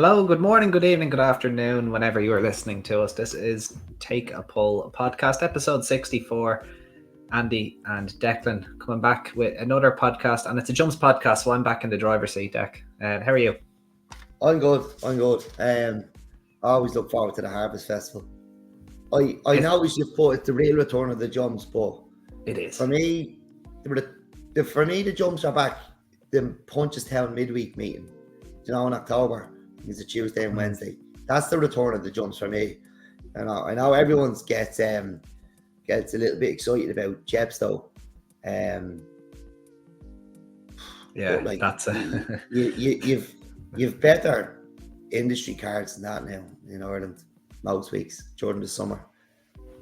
Hello, good morning, good evening, good afternoon, whenever you are listening to us. This is Take a Pull podcast, episode 64. Andy and Declan coming back with another podcast, and it's a jumps podcast, so I'm back in the driver's seat, Dec. How are you? I'm good. I always look forward to the Harvest Festival. I know we should put it's the real return of the jumps, but It is. for me, the jumps are back. The Punchestown midweek meeting, in October. It's a Tuesday and Wednesday. That's the return of the jumps for me. And I know everyone gets a little bit excited about Chepstow. That's You've better industry cards than that now in Ireland most weeks during the summer.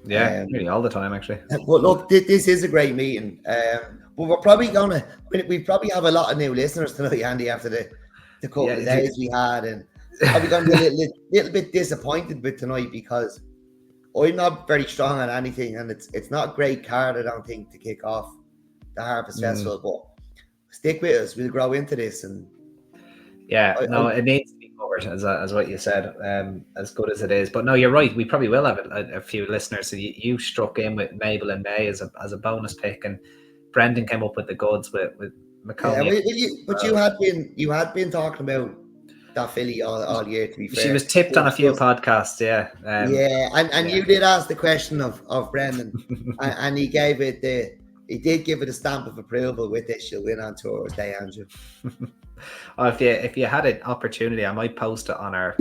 Really all the time actually. But look, this is a great meeting. But we probably have a lot of new listeners tonight, Andy, after the couple of days we had, and probably going to be a little bit disappointed with tonight because I'm not very strong on anything, and it's not a great card, I don't think, to kick off the Harvest Festival. But stick with us; we'll grow into this. And it needs to be covered, as what you said, as good as it is. But no, you're right. We probably will have a few listeners. So you struck in with Mabel in May as a bonus pick, and Brendan came up with the goods with McComb. You had been talking about that filly all year, to be fair. She was tipped on a few podcasts, and you did ask the question of Brendan, and he did give it a stamp of approval with this. She'll win on Tours Day, Andrew. Well, if you had an opportunity, I might post it on our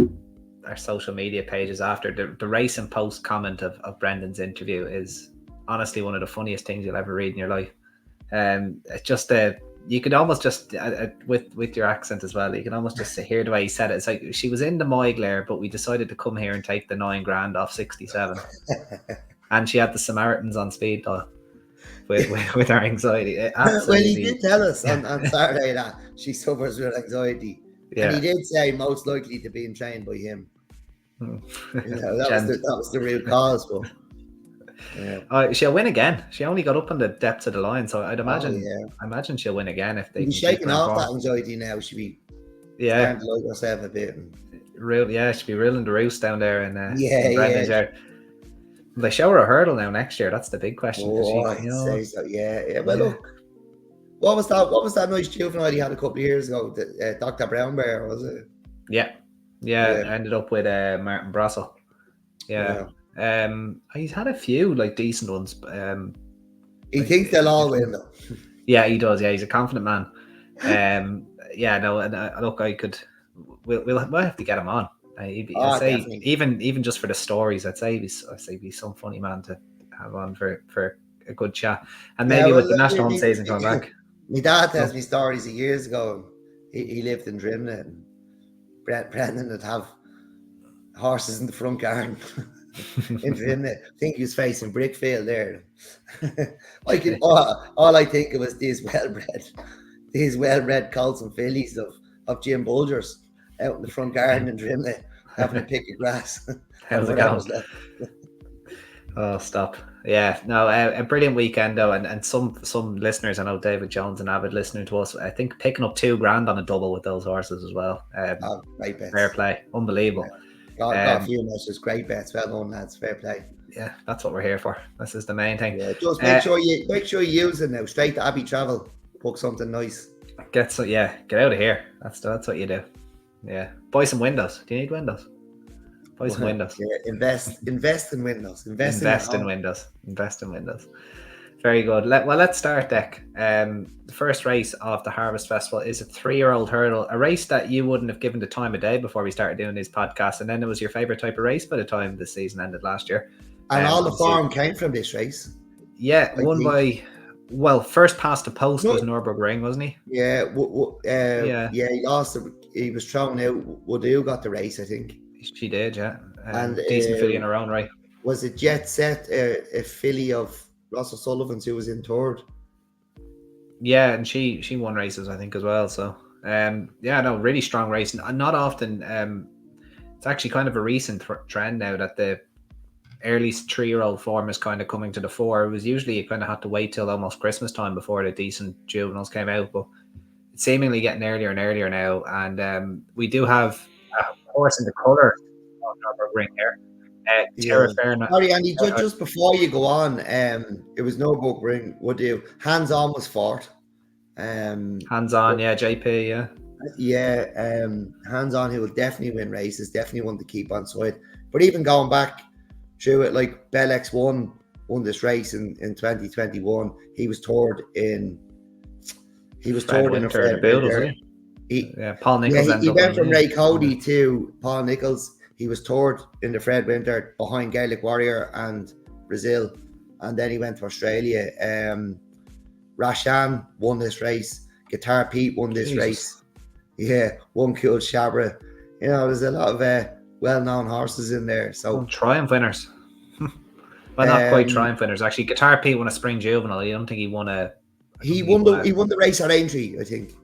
social media pages after. The race and post comment of Brendan's interview is honestly one of the funniest things you'll ever read in your life. It's just you could almost just with your accent as well, you can almost just hear the way he said it. It's like she was in the Moiglair, but we decided to come here and take the 9 grand off 67 and she had the Samaritans on speed dial with her anxiety. Well, he did tell us on Saturday that she suffers with anxiety, and he did say most likely to being trained by him. That was the real cause, but she'll win again. She only got up in the depths of the line, so I'd imagine. I imagine she'll win again if they. She's shaking off that anxiety now. She'll be starting to like herself a bit. She'll be ruling the roost down there, and Will they show her a hurdle now next year? That's the big question. Say so. Well, look, what was that nice juvenile he had a couple of years ago? Dr. Brown Bear, was it? Yeah. I ended up with Martin Brassel. He's had a few decent ones. He thinks they'll all win though. Yeah, he does. Yeah, he's a confident man. Look, we'll have to get him on. I'd say even just for the stories, I'd say he's some funny man to have on for a good chat, and maybe with the national hunt season coming back. My dad tells me stories of years ago. He lived in Drimnagh, and Brendan would have horses in the front garden. In Drimnagh. I think he was facing Brickfield there. All I think of was these well-bred colts and fillies of Jim Bulgers out in the front garden in Drimnagh having a pick of grass. How's it going? Oh, stop. Yeah, no, a brilliant weekend though, and some listeners, I know David Jones, an avid listener to us, I think picking up 2 grand on a double with those horses as well. Great bets. Fair play, unbelievable. Got a few messes, great bets, well done lads, fair play. Yeah, that's what we're here for. This is the main thing. Yeah, just make sure you use it now. Straight to Abbey Travel, book something nice. Get out of here. That's what you do. Yeah, buy some windows. Do you need windows? Buy some windows. Yeah, invest in windows. Invest in windows. Very good. Let's start, Dec. The first race of the Harvest Festival is a 3-year-old hurdle, a race that you wouldn't have given the time of day before we started doing these podcasts, and then it was your favourite type of race by the time the season ended last year. And all the form came from this race. Yeah, first past the post was Nürburgring, wasn't he? Yeah, he lost. He was thrown out. Woodoo got the race, I think. She did, yeah. And decent filly in her own right. Was it Jet Set, a filly of Russell Sullivan's who was in third? Yeah, and she won races, I think, as well. So, really strong race. Not often. It's actually kind of a recent trend now that the early 3-year-old form is kind of coming to the fore. It was usually you kind of had to wait till almost Christmas time before the decent juveniles came out, but it's seemingly getting earlier and earlier now. And we do have horse in the colour of Nürburgring here. Yeah. Terra Firma. Sorry, Andy, just before you go on, it was Nürburgring. Would you hands on was fourth? Hands on, yeah, JP, yeah. Yeah, hands on, he will definitely win races, definitely want to keep on side. But even going back through it, like Bellex won this race in 2021. He was toured in a Fred Winter. Paul Nichols. He went from Ray Cody to Paul Nichols. He was toured in the Fred Winter behind Gaelic Warrior and Brazil, and then he went to Australia. Rashan won this race. Guitar Pete won this race. Yeah, one Cool Shabra. You know, there's a lot of well-known horses in there. So Triumph winners. Well, not quite Triumph winners. Actually, Guitar Pete won a Spring Juvenile. I don't think he won a. He won the race at Aintree, I think.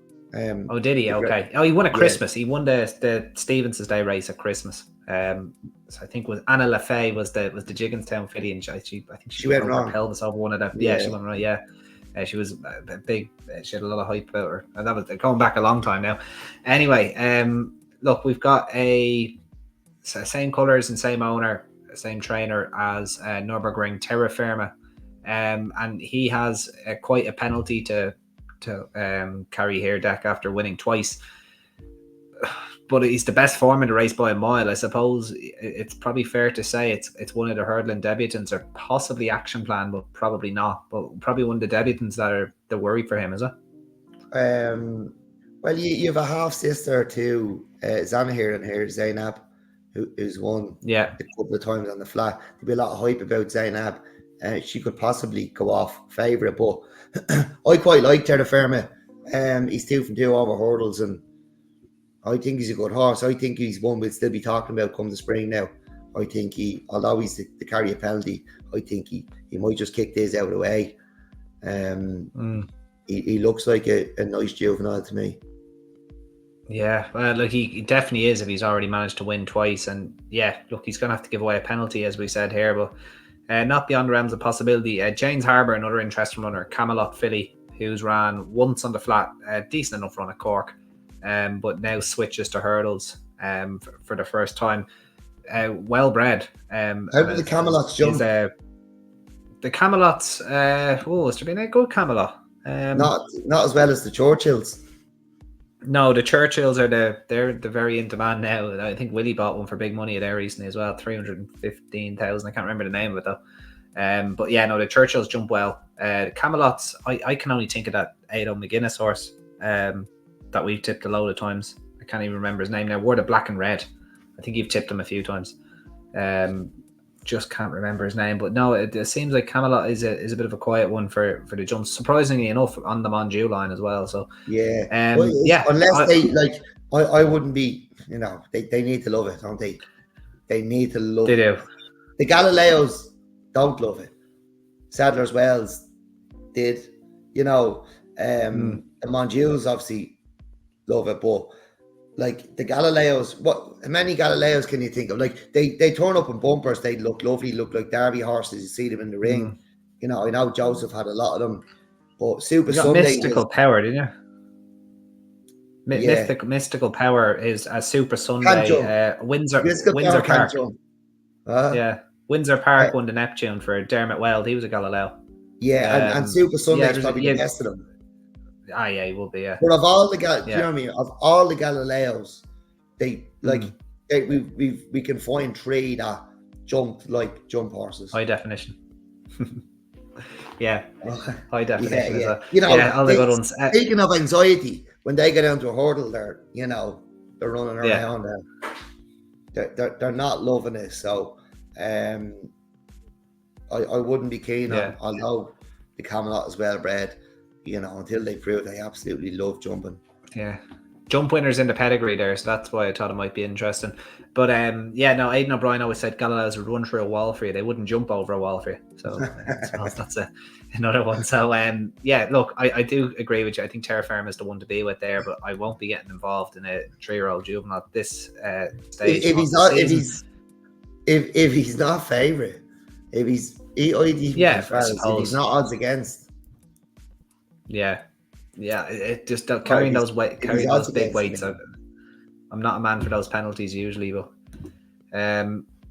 Oh, did he? Okay. Oh, he won at Christmas. He won the Stevens's Day race at Christmas. So I think was Anna LaFay was the Jigginstown filly, and I think she went wrong. Her pelvis over one of them. Yeah, she went right. Yeah. She was a big. She had a lot of hype about her, and that was going back a long time now. Anyway, look, we've got a same colours and same owner, same trainer as Nürburgring Terra Firma, and he has quite a penalty to carry here, Dec, after winning twice. But he's the best form in the race by a mile. I suppose it's probably fair to say it's one of the hurdling debutants, or possibly Action Plan, but probably not. But probably one of the debutants that are the worry for him, is it? Well, you have a half sister to Zanahir and here, Zainab, who's won a couple of times on the flat. There'll be a lot of hype about Zainab. She could possibly go off favourite, but I quite like Terra Firma. He's 2 from 2 over hurdles, and I think he's a good horse. I think he's one we'll still be talking about come the spring now. I think although he's to carry a penalty, I think he might just kick this out of the way. He looks like a nice juvenile to me. Yeah, well, look, he definitely is if he's already managed to win twice. And yeah, look, he's going to have to give away a penalty, as we said here, but not beyond the realms of possibility. James Harbour, another interesting runner, Camelot filly, who's ran once on the flat, decent enough run at Cork, but now switches to hurdles for the first time. Well bred. How did the Camelots jump? The Camelots, has there been a good Camelot? Not as well as the Churchills. No, the Churchills are they're very in demand now. I think Willie bought one for big money there recently as well, 315,000. I can't remember the name of it though. But yeah, no, the Churchills jump well. The Camelots, I can only think of that Ado McGuinness horse that we've tipped a load of times. I can't even remember his name now. Wore the black and red. I think you've tipped him a few times. Just can't remember his name, but no, it seems like Camelot is a bit of a quiet one for the jumps. Surprisingly enough, on the Monju line as well. So yeah, unless they like, I wouldn't be. You know, they need to love it, don't they? They need to love. They do. The Galileos don't love it. Sadler's Wells did. You know, the Monjus obviously love it, but like the Galileos, how many Galileos can you think of? Like they turn up in bumpers, they look lovely, look like Derby horses. You see them in the ring. You know, I know Joseph had a lot of them, but Super Sunday Mystical Power, didn't you? Mystical Power is a Super Sunday. Windsor Park. Yeah, Windsor Park won the Neptune for Dermot Weld. He was a Galileo. Yeah, and Super Sunday is probably the best of them. Ah, yeah, he will be. Yeah, but of all the you know what I mean? Of all the Galileos, we can find 3 that jump horses. High definition. High definition. Yeah. You know, all the good ones. Speaking of anxiety, when they get down to a hurdle, they're running around. They're not loving it. So, I wouldn't be keen on. Although the Camelot is well bred. You know, until they prove they absolutely love jumping. Yeah. Jump winners in the pedigree there, so that's why I thought it might be interesting. But Aidan O'Brien always said Galileos would run through a wall for you. They wouldn't jump over a wall for you. So that's another one. So look, I do agree with you. I think Terra Firma is the one to be with there, but I won't be getting involved in a 3-year-old juvenile at this stage. If he's not favourite, if he's not odds against. Yeah, it just carrying those big weights. I'm not a man for those penalties usually, but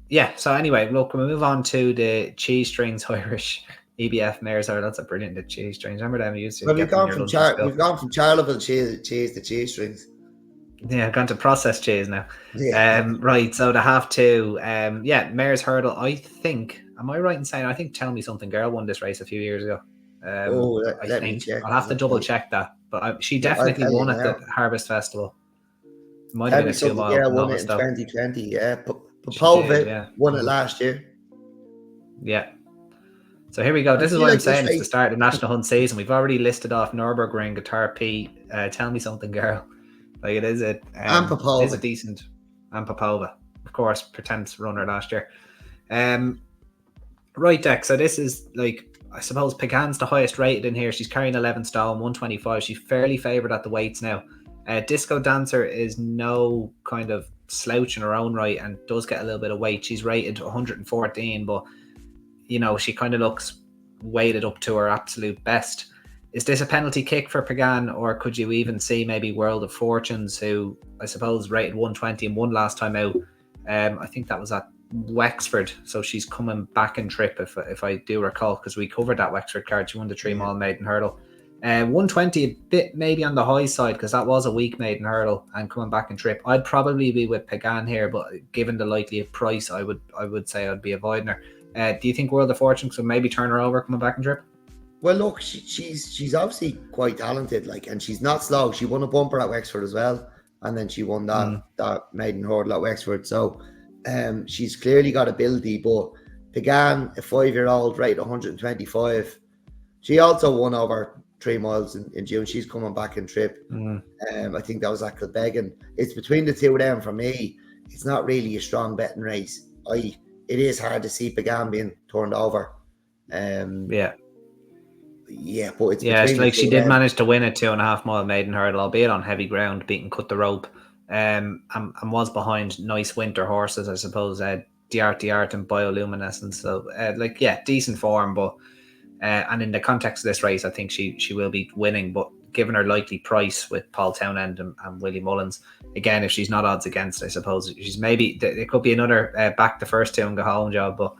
yeah. So anyway, look, when we move on to the cheese strings Irish EBF mares, that's a brilliant, the cheese strings. Remember them? You used to Well, get them in your lunch. we've gone from Charleville cheese to cheese strings. Yeah, gone to processed cheese now. Yeah. Right, so the half two, yeah, Mare's Hurdle. I think, am I right in saying? I think Tell Me Something Girl won this race a few years ago. I Let me think check. I'll have to double check that, but she I'll definitely tell you won at now. the Harvest Festival. It might Tell have Me been a 2 Something mile Girl won it novice in though. 2020. Yeah, She did, Popova won it last year. Yeah. So here we go. This is what I'm saying. It's the race. start of the National Hunt season. We've already listed off Nürburgring, Guitar P, Tell Me Something Girl. Like it is and Popova. It is a decent, and Popova, of course, pretends runner last year. Right, Dec. So this is like, I suppose Pagan's the highest rated in here. She's carrying 11 stone, 125. She's fairly favoured at the weights now. Disco Dancer is no kind of slouch in her own right and does get a little bit of weight. She's rated 114, but you know, she kind of looks weighted up to her absolute best. Is this a penalty kick for Pagan, or could you even see maybe World of Fortunes, who I suppose rated 120 and won last time out? I think that was at Wexford, so she's coming back in trip if I do recall, because we covered that Wexford card. She won the 3 mile maiden hurdle. 120 a bit maybe on the high side, because that was a weak maiden hurdle and coming back in trip. I'd probably be with Pagan here, but given the likely price, I would say I'd be avoiding her. Do you think World of Fortune could maybe turn her over coming back in trip? Well, look, she's obviously quite talented, like, and she's not slow. She won a bumper at Wexford as well, and then she won that maiden hurdle at Wexford. So, she's clearly got ability. But Pagan, a 5-year-old, rated 125. She also won over 3 miles in June. She's coming back in trip. I think that was at Kilbeggan. It's between the two of them for me. It's not really a strong betting race. It is hard to see Pagan being turned over. Yeah, but it's like she did manage to win a 2.5 mile maiden hurdle, albeit on heavy ground, beating Cut the Rope, and was behind nice winter horses, I suppose, D'Art and Bioluminescence. So, decent form, but and in the context of this race, I think she will be winning. But given her likely price with Paul Townend and Willie Mullins, again, if she's not odds against, I suppose she's maybe it could be another back the first two and go home job, but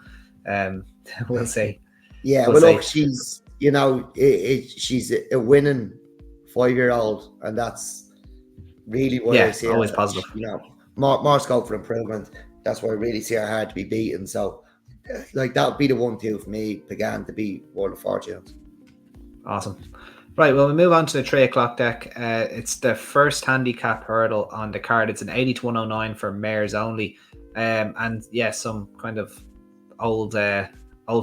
we'll see. Yeah, look, she's she's a winning 5-year-old, and that's really what I see. Always positive. More scope for improvement. That's why I really see her hard to be beaten. So, like, that would be the 1-2 for me, Pagan, to be World of Fortunes. Awesome. Right, well, we move on to the 3 o'clock Dec. It's the first handicap hurdle on the card. It's an 80 to 109 for mares only. And yeah, some kind of old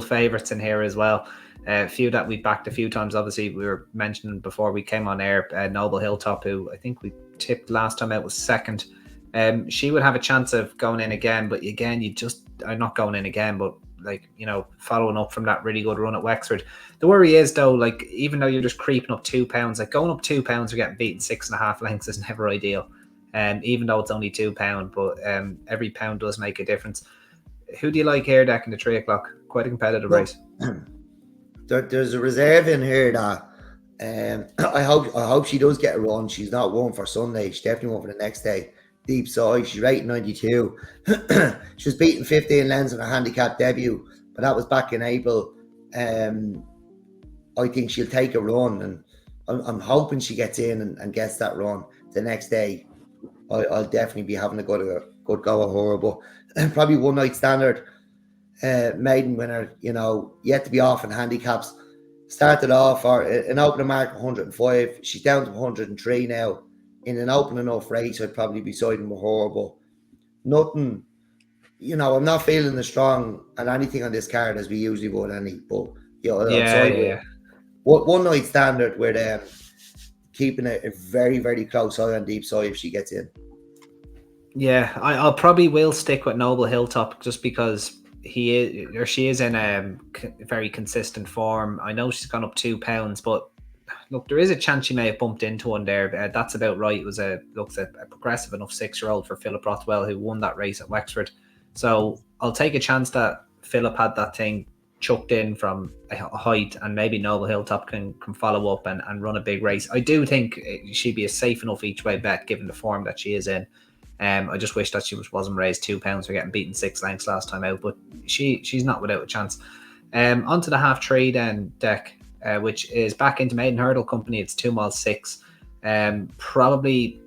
favourites in here as well. A few that we backed a few times. Obviously, we were mentioning before we came on air, Noble Hilltop, who I think we tipped last time out was second. She would have a chance of going in again, but again, you just are not going in again, but following up from that really good run at Wexford. The worry is though, like, even though you're just creeping up 2 pounds, like going up 2 pounds or getting beaten 6.5 lengths is never ideal. Even though it's only £2, but every pound does make a difference. Who do you like here, Dec, in the 3 o'clock? Quite a competitive race. There's a reserve in here that I hope she does get a run. She's not one for Sunday. She's definitely one for the next day. Deep Side, she's rated 92. She was beaten 15 lengths in her handicap debut, but that was back in April. I think she'll take a run, and I'm hoping she gets in and gets that run the next day. I'll definitely be having a good go at her, but probably One Night Standard, maiden winner, yet to be off in handicaps. Started off for an opening mark of 105. She's down to 103 now. In an open enough race, I'd probably be siding with her, but nothing, I'm not feeling as strong at anything on this card as we usually would, any. But with One Night Standard, with keeping a very, very close eye on Deep Side if she gets in. Yeah, I'll probably will stick with Noble Hilltop just because she is in a very consistent form. I know she's gone up 2 pounds, but look, there is a chance she may have bumped into one there. That's about right. It was a progressive enough 6-year-old for Philip Rothwell, who won that race at Wexford. So I'll take a chance that Philip had that thing chucked in from a height, and maybe Noble Hilltop can follow up and run a big race. I do think she'd be a safe enough each way bet given the form that she is in. I just wish that she wasn't raised £2 for getting beaten 6 lengths last time out, but she's not without a chance. Onto the half tree then, Dec, which is back into Maiden Hurdle Company. It's 2 miles 6. Probably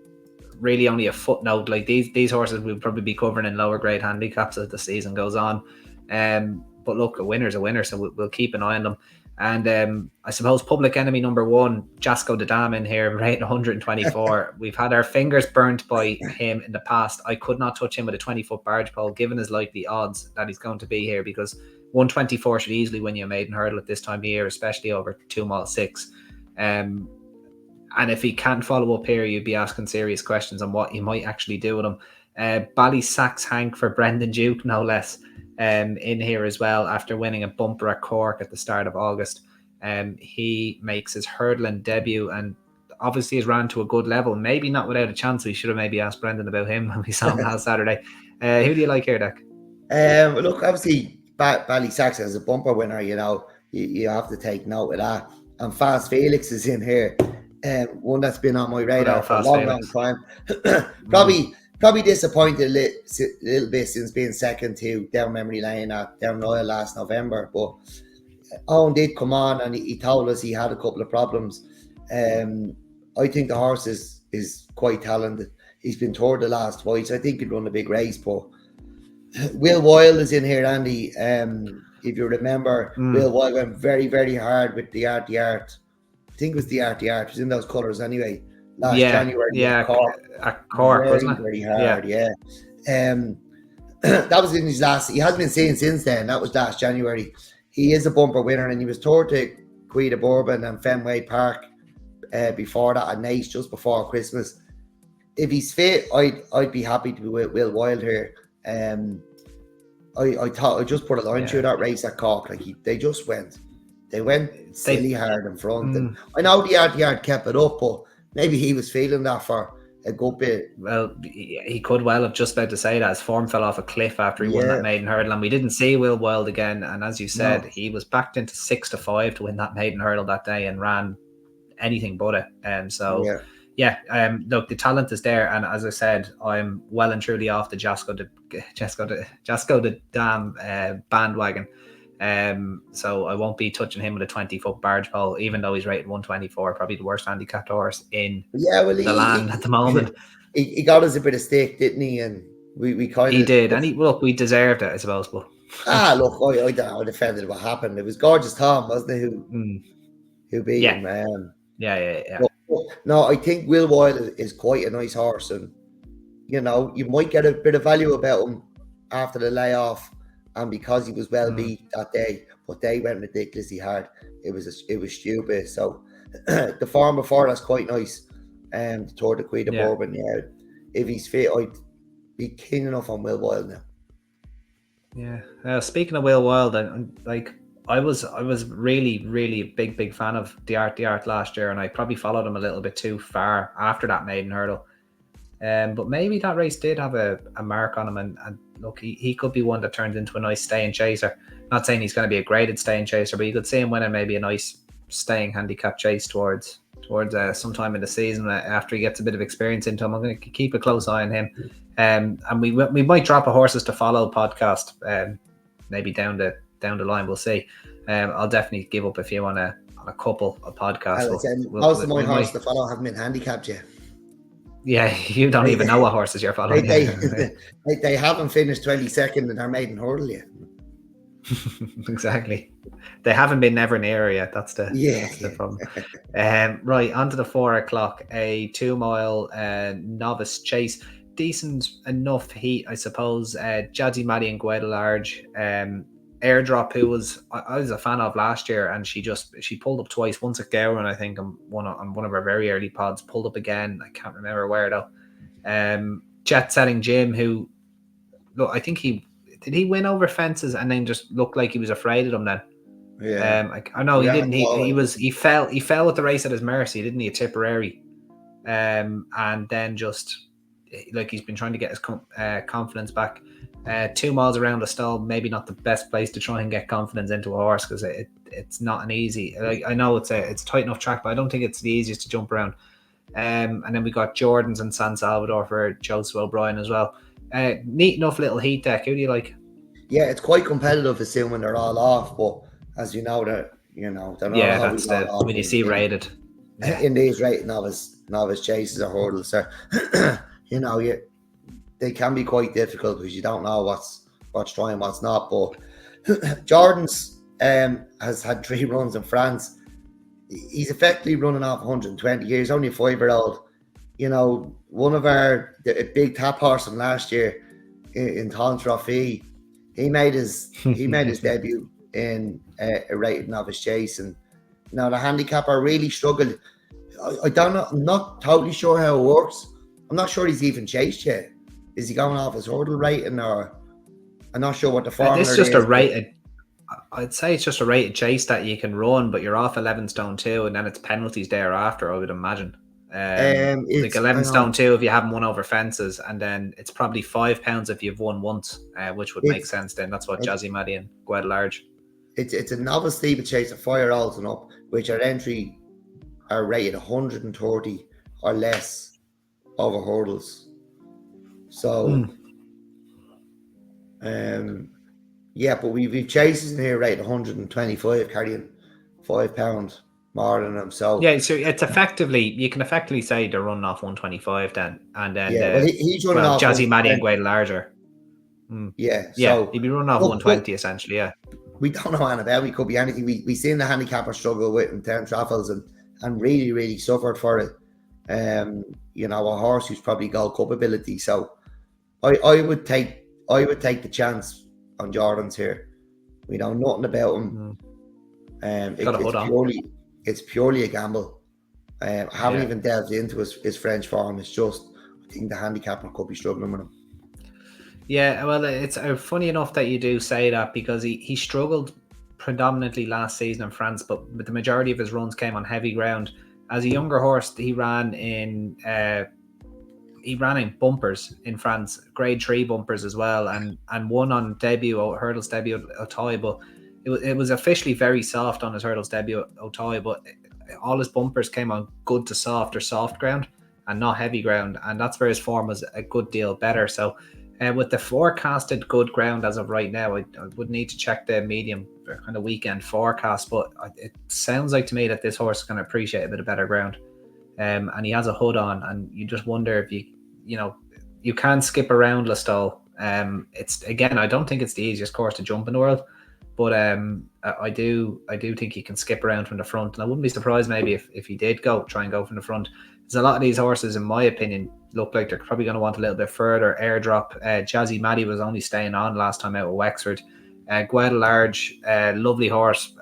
really only a footnote. Like these horses we'll probably be covering in lower grade handicaps as the season goes on. But look, a winner's a winner, so we'll keep an eye on them. And I suppose public enemy number 1, Jasco de Dam in here, rating 124. We've had our fingers burnt by him in the past. I could not touch him with a 20-foot barge pole, given his likely odds that he's going to be here, because 124 should easily win you a maiden hurdle at this time of year, especially over 2 miles 6. And if he can't follow up here, you'd be asking serious questions on what he might actually do with him. Ballysax Hank for Brendan Duke, no less, in here as well, after winning a bumper at Cork at the start of August. He makes his hurdling debut and obviously has ran to a good level. Maybe not without a chance. We should have maybe asked Brendan about him when we saw him last Saturday. Who do you like here, Dec? Look, obviously, Ballysax as a bumper winner, you have to take note of that. And Fast Felix is in here. One that's been on my radar for a long time. Probably disappointed a little bit since being second to down memory lane at Down Royal last November. But Owen did come on and he told us he had a couple of problems. I think the horse is quite talented. He's been toured the last twice. I think he'd run a big race. But Will Wild is in here, Andy. If you remember, Will Wild went very, very hard with the Art. I think it was the Art. It was in those colours anyway. Last January, at Cork, very, wasn't it? Very hard, yeah. That was in his last. He hasn't been seen since then. That was last January. He is a bumper winner, and he was toured to Queen of Bourbon and Fenway Park before that, at Nice just before Christmas. If he's fit, I'd be happy to be with Will Wild here. I thought I just put a line through that race at Cork. Like they went silly hard in front, and I know the Art kept it up, but maybe he was feeling that for a good bit. Well, he could well have just about to say that. His form fell off a cliff after he won that maiden hurdle, and we didn't see Will Wild again. And as you said, he was backed into 6-5 to win that maiden hurdle that day and ran anything but it. Look, the talent is there, and as I said, I'm well and truly off the Jasco de Dam bandwagon. So I won't be touching him with a 20-foot barge pole, even though he's rated 124, probably the worst handicapped horse in the land at the moment. He got us a bit of stick, didn't he? And we kind of... He did, and we deserved it, I suppose. But look, I don't know how defended what happened. It was Gorgeous Tom, wasn't it, who beat him? No, I think Will Wild is quite a nice horse, and you might get a bit of value about him after the layoff. And because he was well beat that day, but they went ridiculously hard. It was stupid. So the form before that's quite nice. Toward the Queen of Bourbon. Yeah, if he's fit, I'd be keen enough on Will Wild now. Yeah. Speaking of Will Wild, I was really, really a big fan of the Art last year, and I probably followed him a little bit too far after that maiden hurdle. But maybe that race did have a mark on him, and look, he could be one that turns into a nice staying chaser. Not saying he's going to be a graded staying chaser, but you could see him winning maybe a nice staying handicap chase towards sometime in the season after he gets a bit of experience into him. I'm going to keep a close eye on him. And we might drop a horses to follow podcast maybe down the line. We'll see. I'll definitely give up a few on a couple of podcasts. Most of my horses to follow haven't been handicapped yet. Yeah, you don't even know what horses you're following. They haven't finished 22nd in their maiden hurdle yet. Exactly. They haven't been never near yet. That's the problem. Right, on to the 4 o'clock. A 2 mile novice chase. Decent enough heat, I suppose. Jazzy Maddie and Guadalarge. Airdrop, who I was a fan of last year, and she pulled up twice, once at Gowran, I think, on one of her very early pods, pulled up again, I can't remember where though. Jet Setting Jim, who, look, I think he win over fences and then just looked like he was afraid of them then. I know he didn't. He fell with the race at his mercy, didn't he? A Tipperary, and then just like he's been trying to get his confidence back. 2 miles around the stall, maybe not the best place to try and get confidence into a horse, because it's not an easy. I know it's a tight enough track, but I don't think it's the easiest to jump around. And then we got Jordan's and San Salvador for Joseph O'Brien as well. Neat enough little heat deck. Who do you like? Yeah, it's quite competitive assuming they're all off, but as you know, they're not always that's all off when you see rated. Yeah. In these rated novice chases or hurdles. They can be quite difficult because you don't know what's trying, what's not. But Jordan's has had 3 runs in France. He's effectively running off 120 years. Only a 5-year-old. One of a big tap horse from last year in Tom Trophy. He made his debut in a rated novice chase, and the handicapper really struggled. I don't know. I'm not totally sure how it works. I'm not sure he's even chased yet. Is he going off his hurdle rating, or I'm not sure what the formula is. It's just a rated. I'd say it's just a rated chase that you can run, but you're off 11 stone 2, and then it's penalties thereafter, I would imagine. Like 11 stone 2 if you haven't won over fences, and then it's probably £5 if you've won once, which would make sense then. That's what Jazzy Maddie and Gued Large. It's a novice steeplechase of 5-year-olds and up, which at entry are rated 130 or less over hurdles. So, but we've chases in here rated 125, carrying £5 more than them. So so it's you can effectively say they're running off 125 then, and then he's running off Jazzy Maddie and Gued Larger. So he'd be running off 120 essentially. Yeah, we don't know anything about it. It could be anything. We seen the handicapper struggle with in 10 Traffles and really, really suffered for it. A horse who's probably Gold Cup ability. So I would take the chance on Jordan's here. We know nothing about him. It's purely a gamble. I haven't even delved into his French form. It's just, I think the handicapper could be struggling with him. Yeah, well, it's funny enough that you do say that, because he struggled predominantly last season in France, but the majority of his runs came on heavy ground. As a younger horse, he ran in bumpers in France, grade 3 bumpers as well, and won on hurdles debut at Auteuil, but it was officially very soft on his hurdles debut at Auteuil, but all his bumpers came on good to soft or soft ground and not heavy ground, and that's where his form was a good deal better. So with the forecasted good ground as of right now, I would need to check the medium kind of weekend forecast, but it sounds like to me that this horse is going to appreciate a bit of better ground, and he has a hood on, and you just wonder if you can skip around Listowel. It's, again, I don't think it's the easiest course to jump in the world, but I do think he can skip around from the front, and I wouldn't be surprised maybe if he did try and go from the front. There's a lot of these horses, in my opinion, look like they're probably going to want a little bit further airdrop. Jazzy Maddie was only staying on last time out with Wexford. Gued Large, lovely horse,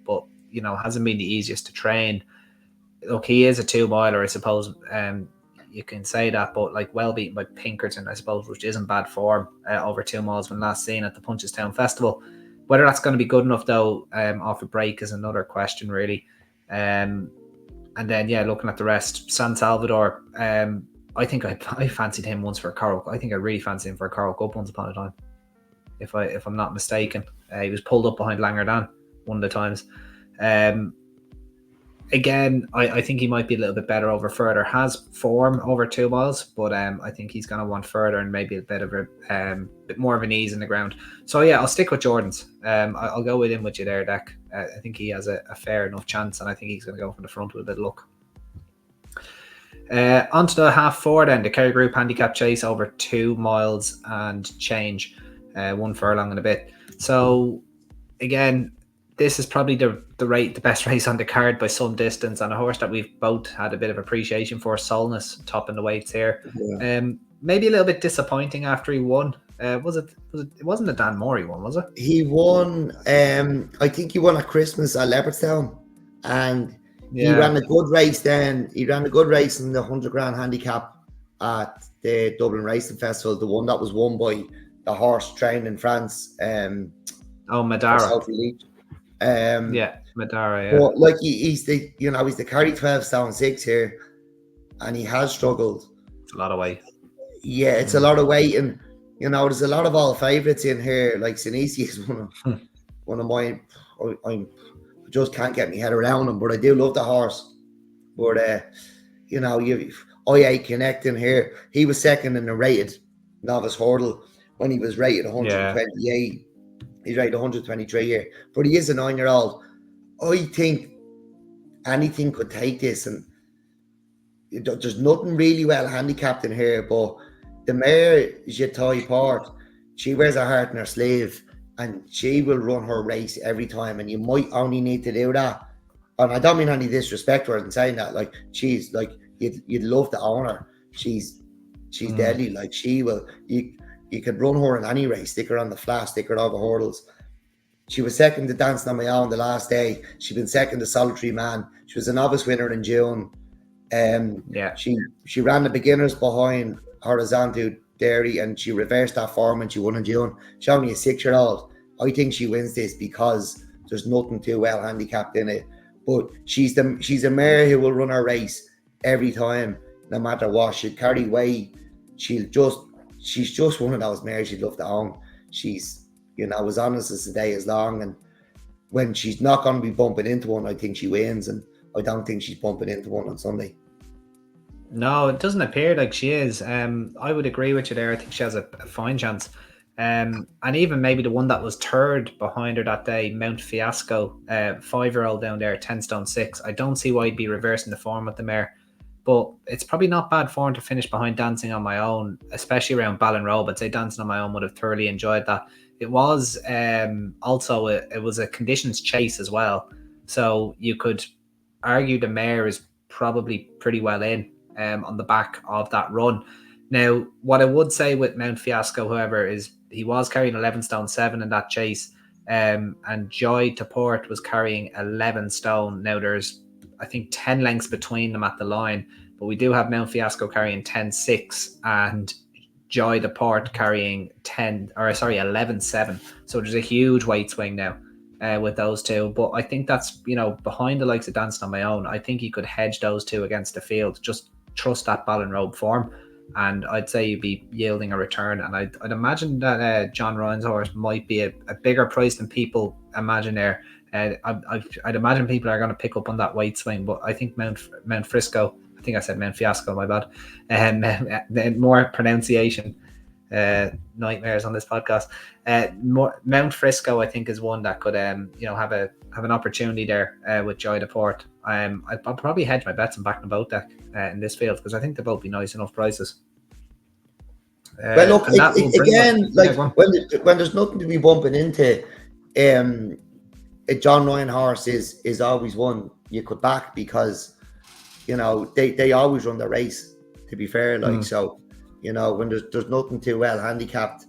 but hasn't been the easiest to train. Look, he is a 2-miler, I suppose. You can say that, but well beaten by Pinkerton, I suppose, which isn't bad form over 2 miles when last seen at the Punchestown Festival. Whether that's going to be good enough though, off a break, is another question really. And then looking at the rest, San Salvador, I think I fancied him once for a Coral. I think I really fancied him for a Coral Cup once upon a time, if I'm not mistaken. He was pulled up behind Langerdan one of the times. Again, I think he might be a little bit better over further. Has form over 2 miles, but I think he's going to want further and maybe a bit of bit more of an ease in the ground. So I'll stick with Jordan's. I'll go with him with you there, Dec. I think he has a fair enough chance, and I think he's going to go from the front with a bit of luck. Onto the half 4 then, the Kerry Group Handicap Chase over 2 miles and change, 1 furlong and a bit. So again, this is probably the best race on the card by some distance, and a horse that we've both had a bit of appreciation for, Solness, topping the weights here. Yeah. Maybe a little bit disappointing after he won. It wasn't a Dan Morey one, was it? He won. I think he won at Christmas at Leopardstown, and he ran a good race then. He ran a good race in the 100 grand handicap at the Dublin Racing Festival, the one that was won by the horse trained in France. Madara. Madara. Yeah. But he's the carry 12 stone 6 here, and he has struggled. It's a lot of weight. Yeah, it's a lot of weight, and there's a lot of all favourites in here. Like Sinisi is one of mine. I just can't get my head around him, but I do love the horse. But you know, IA connecting here. He was second in the rated novice hurdle when he was rated 128. He's rated 123 here, but he is a 9-year-old. I think anything could take this, and there's nothing really well handicapped in here. But the mare, Jetai Port, she wears her heart in her sleeve, and she will run her race every time. And you might only need to do that. And I don't mean any disrespect to her in saying that. Like, she's like, you'd love to own her. She's deadly. Like, she will. You could run her in any race. Stick her on the flat. Stick her over hurdles. She was second to Dancing on My Own the last day. She's been second to Solitary Man. She was a novice winner in June. She ran the beginners behind Horizontal Dairy, and she reversed that form and she won in June. She's only a 6-year-old. I think she wins this because there's nothing too well handicapped in it. But she's a mare who will run her race every time, no matter what. She'll carry weight. She's just one of those mares you'd love to own. She's, as honest as the day is long, and when she's not going to be bumping into one, I think she wins, and I don't think she's bumping into one on Sunday. No, it doesn't appear like she is. I would agree with you there. I think she has a fine chance. And even maybe the one that was third behind her that day, Mount Fiasco, 5-year-old down there, 10 stone 6. I don't see why he'd be reversing the form with the mare. But it's probably not bad form to finish behind Dancing on My Own, especially around Ballinrobe. I'd say Dancing on My Own would have thoroughly enjoyed that. It was also it was a conditions chase as well. So you could argue the mare is probably pretty well in on the back of that run. Now, what I would say with Mount Fiasco, however, is he was carrying 11 stone 7 in that chase, and Joy to Port was carrying 11 stone. Now there's, I think, 10 lengths between them at the line, but we do have Mount Fiasco carrying 10-6 and Joy to Port carrying 11-7. So there's a huge weight swing now with those two. But I think that's, behind the likes of Dancing on My Own, I think you could hedge those two against the field. Just trust that Ballinrobe form, and I'd say you'd be yielding a return. And I'd imagine that John Ryan's horse might be a bigger price than people imagine there. I'd imagine people are going to pick up on that weight swing, but I think Mount Frisco, I think I said Mount Fiasco, my bad, more pronunciation nightmares on this podcast. Mount Frisco, I think, is one that could have an opportunity there with Joy to Port. I'll probably hedge my bets and back them both Dec in this field, because I think they'll both be nice enough prices. Well, look, again, when there's nothing to be bumping into, a John Ryan horse is always one you could back, because they always run the race, to be fair. So when there's nothing too well handicapped,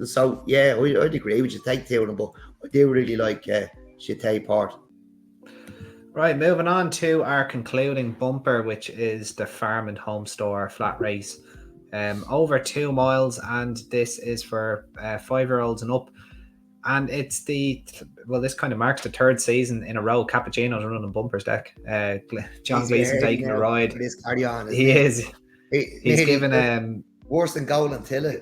so yeah, I'd agree with you, take two of them, but I do really like Jetai Port. Right, moving on to our concluding bumper, which is the Farm and Home Store flat race, over 2 miles, and this is for 5-year-olds and up. And it's this kind of marks the 3rd season in a row Cappuccino's running bumpers, Dec. John Gleeson taking the ride. He is. He's given worse than Goal and Tilla.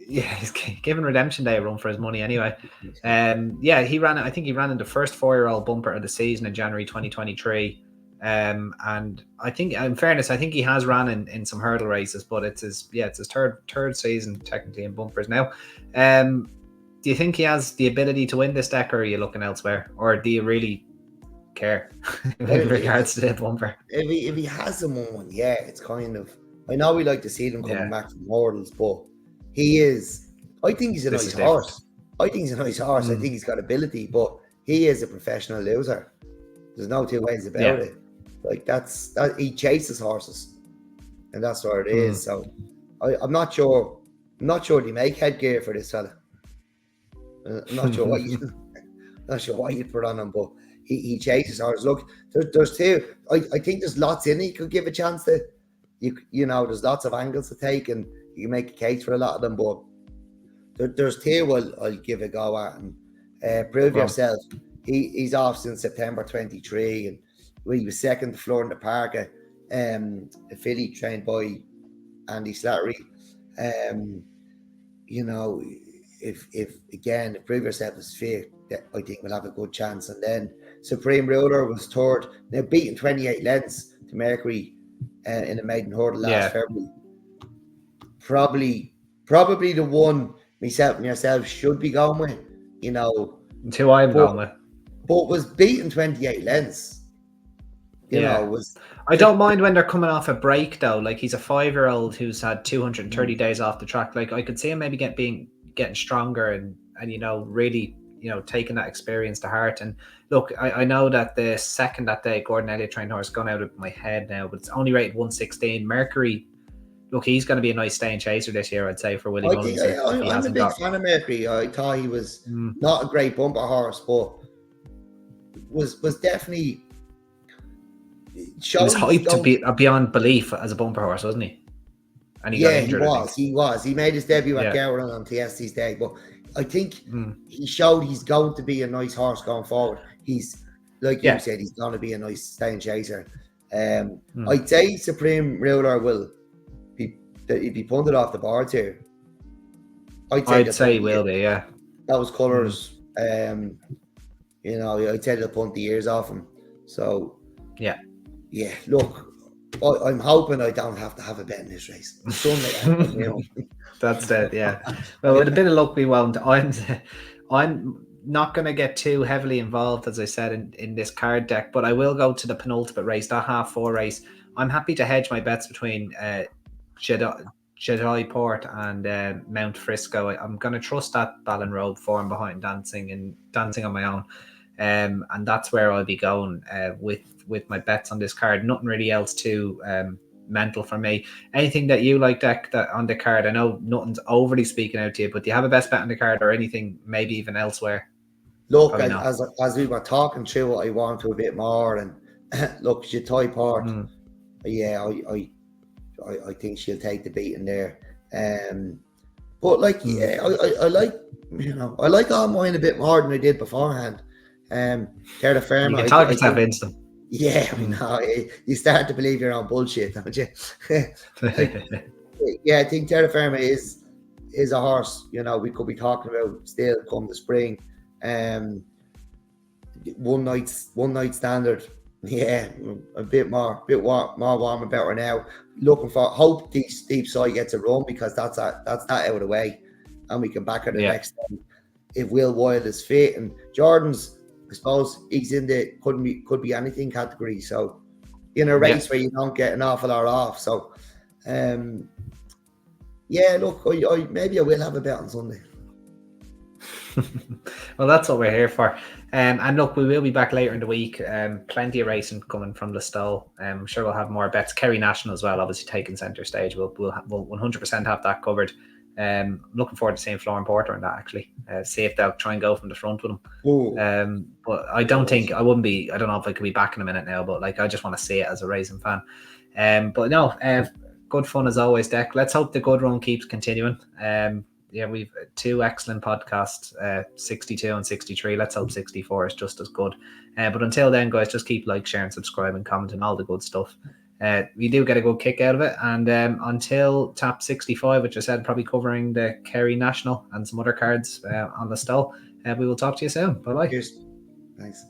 Yeah, he's giving Redemption Day a run for his money anyway. He ran. I think he ran in the first 4-year-old bumper of the season in January 2023. And I think, in fairness, I think he has ran in some hurdle races, but it's his third season technically in bumpers now. Do you think he has the ability to win this, Dec, or are you looking elsewhere, or do you really care in regards to the bumper? If he has them on, yeah, it's kind of. I know we like to see them coming back from hurdles, but he is. I think he's a nice horse. I think he's got ability, but he is a professional loser. There's no two ways about it. Like that he chases horses, and that's what it is. So I'm not sure. I'm not sure they make headgear for this fella. I'm not sure what you'd put on him, but he chases horses. Look, there's two. I think there's lots in it you could give a chance to. There's lots of angles to take, and you can make a case for a lot of them. But there's two I'll give a go at, and Prove Yourself. He's off since September 23, and he was second to Floor in the Park, a filly trained by Andy Slattery. If Prove Yourself is fit, I think we'll have a good chance. And then Supreme Ruler was third. Now beating 28 lengths to Mercury in the maiden hurdle last February. Probably the one myself and yourself should be going with, you know. It's who I'm going with. But was beating 28 lengths. You know, I don't mind when they're coming off a break though. Like he's a 5-year-old who's had 230 days off the track. Like I could see him maybe getting stronger and you know, really, you know, taking that experience to heart. And look, I know that the second that day Gordon Elliott trained horse gone out of my head now, but it's only rated 116. Mercury, look, he's going to be a nice staying chaser this year, I'd say, for Willie Mullins. I'm a big fan of Mercury. I thought he was not a great bumper horse, but was definitely. He was hyped to be beyond belief as a bumper horse, wasn't he? And he got injured, he was. He made his debut at Gowran on TSC's day, but I think he showed he's going to be a nice horse going forward. He's, like you said, he's going to be a nice staying chaser. I'd say Supreme Ruler will be punted off the boards here. I'd say he will be, yeah. That was colours. You know, I'd say they'll punt the ears off him. So, yeah, look, I'm hoping I don't have to have a bet in this race. Sunday, that's it, yeah. Well, with a bit of luck, we won't. I'm not going to get too heavily involved, as I said, in this card deck, but I will go to the penultimate race, that half-4 race. I'm happy to hedge my bets between Jedi Port and Mount Frisco. I'm going to trust that Ballon Road form behind dancing on my own. And that's where I'll be going with my bets on this card. Nothing really else too mental for me. Anything that you like, Dec, that on the card? I know nothing's overly speaking out to you, but do you have a best bet on the card or anything maybe even elsewhere? Look, as we were talking through, I want to a bit more, and look, Jedi Port. Yeah, I think she'll take the beating there. But like, I like, you know, I like all mine a bit more than I did beforehand. Terra Firma. You can talk yourself into them. Yeah, I know. You start to believe your own bullshit, don't you? Yeah, I think Terra Firma is a horse, you know, we could be talking about still come the spring. One night standard. Yeah, a bit more warm about her now. Hope Deep Side gets a run, because that's that out of the way, and we can back her the next time if Will Wild is fit. And Jordan's, I suppose, he's in the could be anything category. So in a race where you don't get an awful lot off. So look, I maybe I will have a bet on Sunday. Well, that's what we're here for. And look, we will be back later in the week. Plenty of racing coming from Listowel. I'm sure we'll have more bets. Kerry National as well, obviously taking centre stage. We'll 100% have that covered. Looking forward to seeing Florence Porter in that, actually. See if they'll try and go from the front with him. But I don't think I wouldn't be. I don't know if I could be back in a minute now, but like I just want to see it as a racing fan. But no, good fun as always, Dec. Let's hope the good run keeps continuing. We've 2 excellent podcasts, 62 and 63. Let's hope 64 is just as good. But until then, guys, just keep sharing, subscribing, commenting, all the good stuff. We do get a good kick out of it. And until Tap 65, which I said probably covering the Kerry National and some other cards on the stall, we will talk to you soon. Bye-bye. Cheers. Thanks.